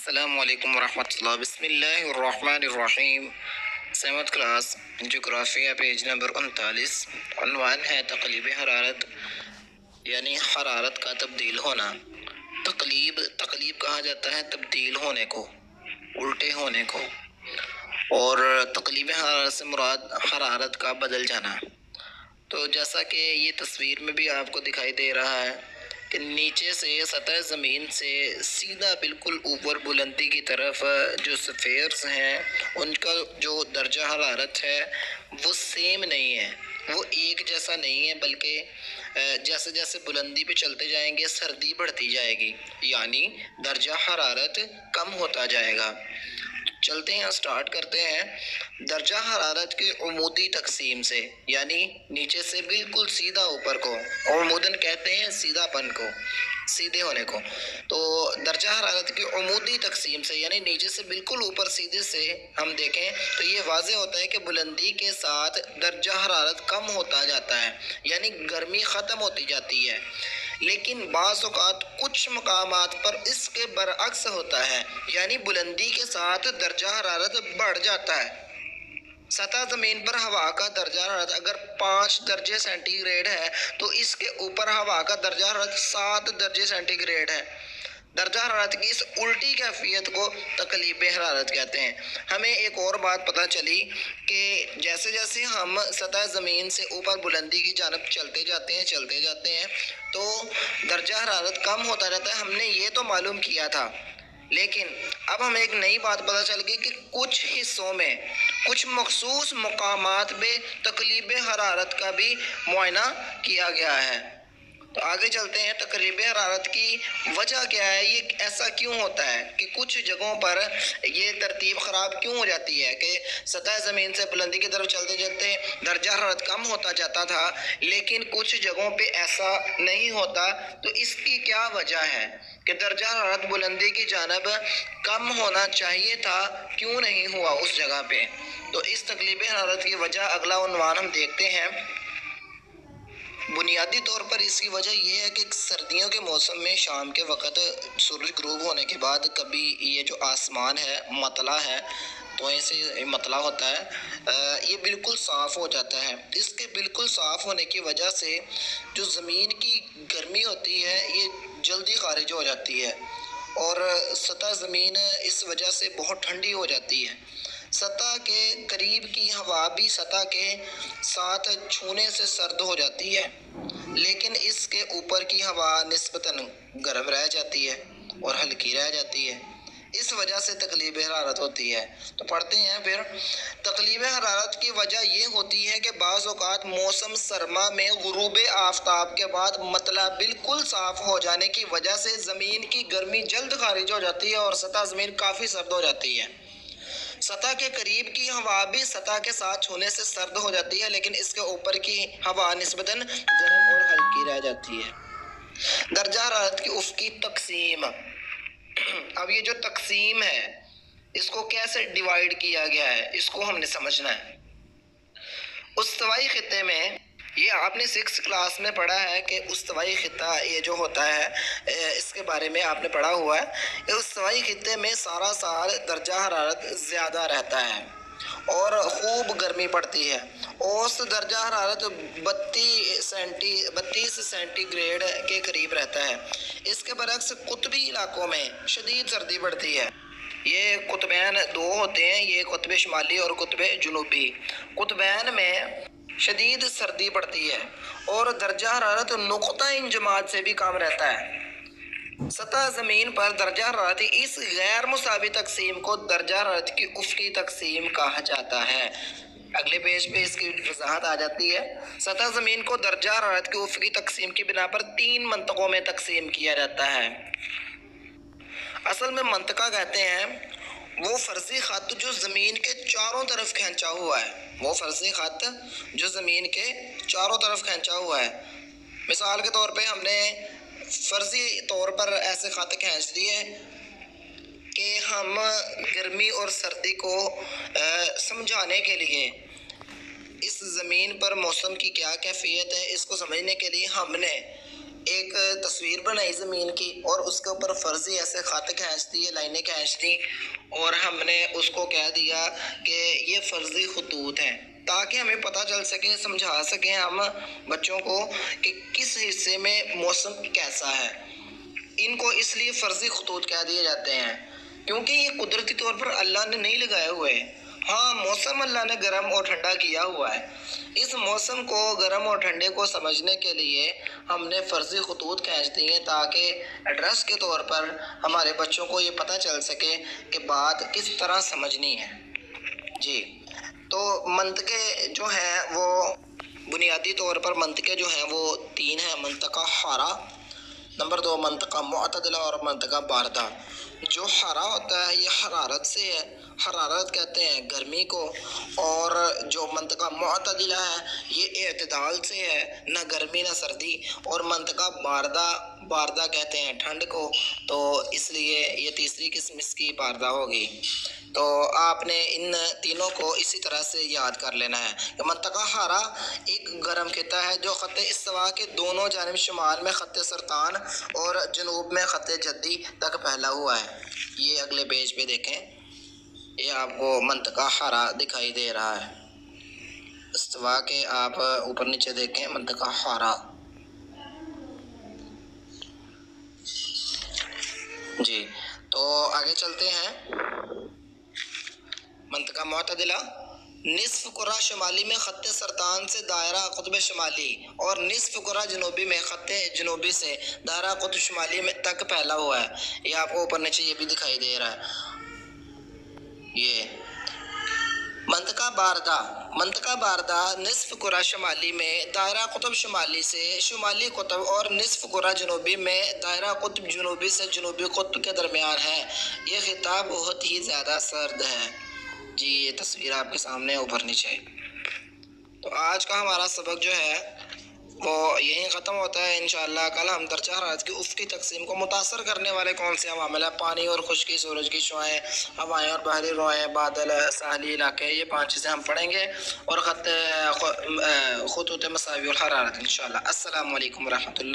السلام علیکم ورحمۃ اللہ۔ بسم اللہ الرحمن الرحیم۔ 7th کلاس جغرافیہ، پیج نمبر 39۔ عنوان ہے تقلیب حرارت، یعنی حرارت کا تبدیل ہونا۔ تقلیب کہا جاتا ہے تبدیل ہونے کو، الٹے ہونے کو، اور تقلیب حرارت سے مراد حرارت کا بدل جانا۔ تو جیسا کہ یہ تصویر میں بھی آپ کو دکھائی دے رہا ہے کہ نیچے سے سطح زمین سے سیدھا بالکل اوپر بلندی کی طرف جو سفیئرز ہیں ان کا جو درجہ حرارت ہے وہ سیم نہیں ہے، وہ ایک جیسا نہیں ہے، بلکہ جیسے جیسے بلندی پہ چلتے جائیں گے سردی بڑھتی جائے گی، یعنی درجہ حرارت کم ہوتا جائے گا۔ چلتے ہیں، سٹارٹ کرتے ہیں۔ درجہ حرارت کی عمودی تقسیم سے، یعنی نیچے سے بالکل سیدھا اوپر کو، عموداً کہتے ہیں سیدھا پن کو، سیدھے ہونے کو۔ تو درجہ حرارت کی عمودی تقسیم سے، یعنی نیچے سے بالکل اوپر سیدھے سے ہم دیکھیں تو یہ واضح ہوتا ہے کہ بلندی کے ساتھ درجہ حرارت کم ہوتا جاتا ہے، یعنی گرمی ختم ہوتی جاتی ہے۔ لیکن بعض اوقات کچھ مقامات پر اس کے برعکس ہوتا ہے، یعنی بلندی کے ساتھ درجہ حرارت بڑھ جاتا ہے۔ سطح زمین پر ہوا کا درجہ حرارت اگر 5 درجے سینٹی گریڈ ہے تو اس کے اوپر ہوا کا درجہ حرارت 7 درجے سینٹی گریڈ ہے۔ درجہ حرارت کی اس الٹی کیفیت کو تقلیب حرارت کہتے ہیں۔ ہمیں ایک اور بات پتہ چلی کہ جیسے جیسے ہم سطح زمین سے اوپر بلندی کی جانب چلتے جاتے ہیں تو درجہ حرارت کم ہوتا رہتا ہے۔ ہم نے یہ تو معلوم کیا تھا، لیکن اب ہمیں ایک نئی بات پتہ چل گئی کہ کچھ حصوں میں، کچھ مخصوص مقامات پہ تقلیب حرارت کا بھی معائنہ کیا گیا ہے۔ تو آگے چلتے ہیں، تقلیب حرارت کی وجہ کیا ہے، یہ ایسا کیوں ہوتا ہے کہ کچھ جگہوں پر یہ ترتیب خراب کیوں ہو جاتی ہے کہ سطح زمین سے بلندی کی طرف چلتے چلتے درجہ حرارت کم ہوتا جاتا تھا لیکن کچھ جگہوں پہ ایسا نہیں ہوتا؟ تو اس کی کیا وجہ ہے کہ درجہ حرارت بلندی کی جانب کم ہونا چاہیے تھا، کیوں نہیں ہوا اس جگہ پہ؟ تو اس تقلیب حرارت کی وجہ اگلا عنوان ہم دیکھتے ہیں۔ بنیادی طور پر اس کی وجہ یہ ہے کہ سردیوں کے موسم میں شام کے وقت سورج غروب ہونے کے بعد کبھی یہ جو آسمان ہے مطلع ہے، تو اسے مطلع ہوتا ہے، یہ بالکل صاف ہو جاتا ہے۔ اس کے بالکل صاف ہونے کی وجہ سے جو زمین کی گرمی ہوتی ہے یہ جلدی خارج ہو جاتی ہے اور سطح زمین اس وجہ سے بہت ٹھنڈی ہو جاتی ہے۔ سطح کے قریب کی ہوا بھی سطح کے ساتھ چھونے سے سرد ہو جاتی ہے، لیکن اس کے اوپر کی ہوا نسبتاً گرم رہ جاتی ہے اور ہلکی رہ جاتی ہے۔ اس وجہ سے تقلیب حرارت ہوتی ہے۔ تو پڑھتے ہیں پھر۔ تقلیب حرارت کی وجہ یہ ہوتی ہے کہ بعض اوقات موسم سرما میں غروب آفتاب کے بعد مطلع بالکل صاف ہو جانے کی وجہ سے زمین کی گرمی جلد خارج ہو جاتی ہے اور سطح زمین کافی سرد ہو جاتی ہے۔ سطح کے قریب کی ہوا بھی سطح کے ساتھ چھونے سے سرد ہو جاتی ہے، لیکن اس کے اوپر کی ہوا نسبتاً گرم اور ہلکی رہ جاتی ہے۔ درجہ حرارت کی افقی تقسیم۔ اب یہ جو تقسیم ہے اس کو کیسے ڈیوائیڈ کیا گیا ہے، اس کو ہم نے سمجھنا ہے۔ استوائی خطے میں، یہ آپ نے 6 کلاس میں پڑھا ہے کہ استوائی خطہ یہ جو ہوتا ہے اس کے بارے میں آپ نے پڑھا ہوا ہے۔ استوائی خطے میں سارا سال درجہ حرارت زیادہ رہتا ہے اور خوب گرمی پڑتی ہے۔ اوسط درجہ حرارت 32 سینٹی گریڈ کے قریب رہتا ہے۔ اس کے برعکس قطبی علاقوں میں شدید سردی پڑتی ہے۔ یہ قطبین 2 ہوتے ہیں، یہ قطب شمالی اور قطب جنوبی۔ قطبین میں شدید سردی پڑتی ہے اور درجہ حرارت نقطہ انجماد سے بھی کم رہتا ہے۔ سطح زمین پر درجہ حرارت اس غیر مساوی تقسیم کو درجہ حرارت کی افقی تقسیم کہا جاتا ہے۔ اگلے پیج پہ اس کی وضاحت آ جاتی ہے۔ سطح زمین کو درجہ حرارت کی افقی تقسیم کی بنا پر 3 منطقوں میں تقسیم کیا جاتا ہے۔ اصل میں منطقہ کہتے ہیں وہ فرضی خط جو زمین کے چاروں طرف کھینچا ہوا ہے، وہ فرضی خط جو زمین کے چاروں طرف کھینچا ہوا ہے۔ مثال کے طور پہ ہم نے فرضی طور پر ایسے خط کھینچ دیے کہ ہم گرمی اور سردی کو سمجھانے کے لیے، اس زمین پر موسم کی کیا کیفیت ہے اس کو سمجھنے کے لیے ہم نے ایک تصویر بنائی زمین کی اور اس کے اوپر فرضی ایسے خط کھینچ دیے، لائنیں کھینچ دی، اور ہم نے اس کو کہہ دیا کہ یہ فرضی خطوط ہیں، تاکہ ہمیں پتہ چل سکے، سمجھا سکیں ہم بچوں کو کہ کس حصے میں موسم کیسا ہے۔ ان کو اس لیے فرضی خطوط کہہ دیے جاتے ہیں کیونکہ یہ قدرتی طور پر اللہ نے نہیں لگائے ہوئے ہیں۔ ہاں، موسم اللہ نے گرم اور ٹھنڈا کیا ہوا ہے۔ اس موسم کو، گرم اور ٹھنڈے کو سمجھنے کے لیے ہم نے فرضی خطوط کھینچ دی ہیں تاکہ ایڈریس کے طور پر ہمارے بچوں کو یہ پتہ چل سکے کہ بات کس طرح سمجھنی ہے۔ جی، تو منطقے جو ہیں وہ بنیادی طور پر منطقے جو ہیں وہ 3 ہیں: منطقہ حارہ، نمبر 2 منطقہ معتدلہ، اور منطقہ باردہ۔ جو حارہ ہوتا ہے یہ حرارت سے ہے، حرارت کہتے ہیں گرمی کو، اور جو منطقہ معتدلہ ہے یہ اعتدال سے ہے، نہ گرمی نہ سردی، اور منطقہ باردہ کہتے ہیں ٹھنڈ کو، تو اس لیے یہ تیسری قسم اس کی باردہ ہوگی۔ تو آپ نے ان تینوں کو اسی طرح سے یاد کر لینا ہے کہ منطقہ حارہ ایک گرم خطہ ہے جو خط استوا کے دونوں جانب شمال میں خط سرطان اور جنوب میں خط جدی تک پھیلا ہوا ہے۔ یہ اگلے پیج پہ دیکھیں، یہ آپ کو منطقہ حارہ دکھائی دے رہا ہے۔ استوا کے آپ اوپر نیچے دیکھیں، منطقہ حارہ۔ جی، تو آگے چلتے ہیں۔ منطقہ معتدلہ: نصف کرہ شمالی میں خط سرطان سے دائرہ قطب شمالی اور نصف کرہ جنوبی میں خط جنوبی سے دائرہ قطب شمالی میں تک پھیلا ہوا ہے۔ یہ آپ کو اوپر نیچے یہ بھی دکھائی دے رہا ہے۔ یہ منطقہ باردہ نصف کرہ شمالی میں دائرہ قطب شمالی سے شمالی قطب اور نصف کرہ جنوبی میں دائرہ قطب جنوبی سے جنوبی قطب کے درمیان ہے۔ یہ خطہ بہت ہی زیادہ سرد ہے۔ جی، یہ تصویر آپ کے سامنے اوپر نیچے۔ تو آج کا ہمارا سبق جو ہے وہ یہیں ختم ہوتا ہے۔ انشاءاللہ کل ہم درجہ حرارت کی افقی تقسیم کو متاثر کرنے والے کون سے عوامل ہیں: پانی اور خشکی، سورج کی شعاعیں، ہوائیں اور بحری روئیں، بادل، ساحلی علاقے، یہ 5 چیزیں ہم پڑھیں گے، اور خطوط مساوی الحرارت انشاءاللہ۔ السلام علیکم ورحمۃ اللہ۔